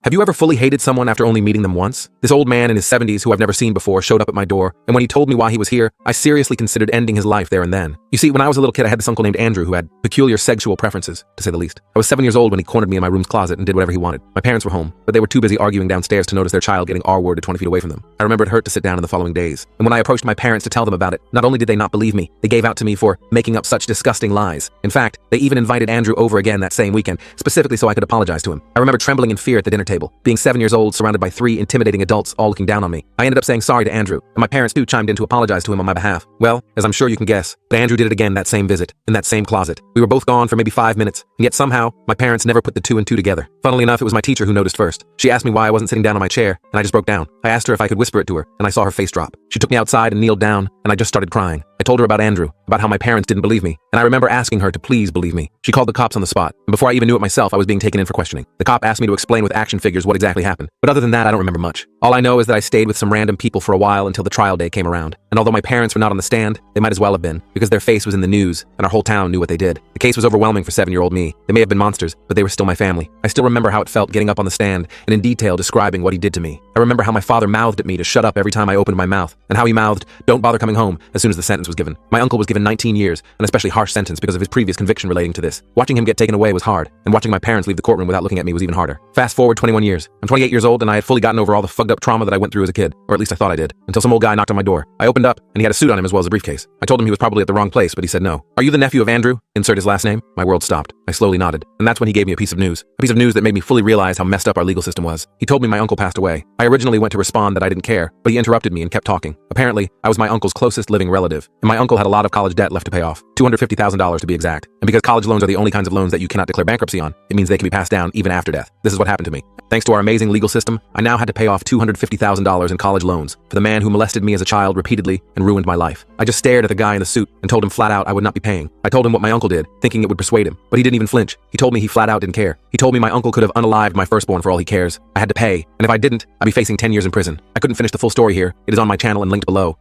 Have you ever fully hated someone after only meeting them once? This old man in his 70s who I've never seen before showed up at my door, and when he told me why he was here, I seriously considered ending his life there and then. You see, when I was a little kid, I had this uncle named Andrew who had peculiar sexual preferences, to say the least. I was 7 years old when he cornered me in my room's closet and did whatever he wanted. My parents were home, but they were too busy arguing downstairs to notice their child getting R-worded 20 feet away from them. I remember it hurt to sit down in the following days, and when I approached my parents to tell them about it, not only did they not believe me, they gave out to me for making up such disgusting lies. In fact, they even invited Andrew over again that same weekend, specifically so I could apologize to him. I remember trembling in fear at the dinner table, being 7 years old, surrounded by 3 intimidating adults all looking down on me. I ended up saying sorry to Andrew, and my parents too chimed in to apologize to him on my behalf. Well, as I'm sure you can guess, but Andrew did it again that same visit, in that same closet. We were both gone for maybe 5 minutes, and yet somehow, my parents never put the 2 and 2 together. Funnily enough, it was my teacher who noticed first. She asked me why I wasn't sitting down on my chair, and I just broke down. I asked her if I could whisper it to her, and I saw her face drop. She took me outside and kneeled down, and I just started crying. I told her about Andrew, about how my parents didn't believe me, and I remember asking her to please believe me. She called the cops on the spot, and before I even knew it myself, I was being taken in for questioning. The cop asked me to explain with action figures what exactly happened, but other than that, I don't remember much. All I know is that I stayed with some random people for a while until the trial day came around, and although my parents were not on the stand, they might as well have been, because their face was in the news, and our whole town knew what they did. The case was overwhelming for 7-year-old me. They may have been monsters, but they were still my family. I still remember how it felt getting up on the stand and in detail describing what he did to me. I remember how my father mouthed at me to shut up every time I opened my mouth, and how he mouthed, "Don't bother coming home," as soon as the sentence was given. My uncle was given 19 years, an especially harsh sentence because of his previous conviction relating to this. Watching him get taken away was hard, and watching my parents leave the courtroom without looking at me was even harder. Fast forward 21 years. I'm 28 years old, and I had fully gotten over all the fucked up trauma that I went through as a kid, or at least I thought I did, until some old guy knocked on my door. I opened up, and he had a suit on him as well as a briefcase. I told him he was probably at the wrong place, but he said no. "Are you the nephew of Andrew?" Insert his last name. My world stopped. I slowly nodded, and that's when he gave me a piece of news. A piece of news that made me fully realize how messed up our legal system was. He told me my uncle passed away. I originally went to respond that I didn't care, but he interrupted me and kept talking. Apparently, I was my uncle's closest living relative, and my uncle had a lot of college debt left to pay off. $250,000 to be exact. And because college loans are the only kinds of loans that you cannot declare bankruptcy on, it means they can be passed down even after death. This is what happened to me. Thanks to our amazing legal system, I now had to pay off $250,000 in college loans for the man who molested me as a child repeatedly and ruined my life. I just stared at the guy in the suit and told him flat out I would not be paying. I told him what my uncle did, thinking it would persuade him, but he didn't even flinch. He told me he flat out didn't care. He told me my uncle could have unalived my firstborn for all he cares. I had to pay, and if I didn't, I'd be facing 10 years in prison. I couldn't finish the full story here. It is on my channel and linked below.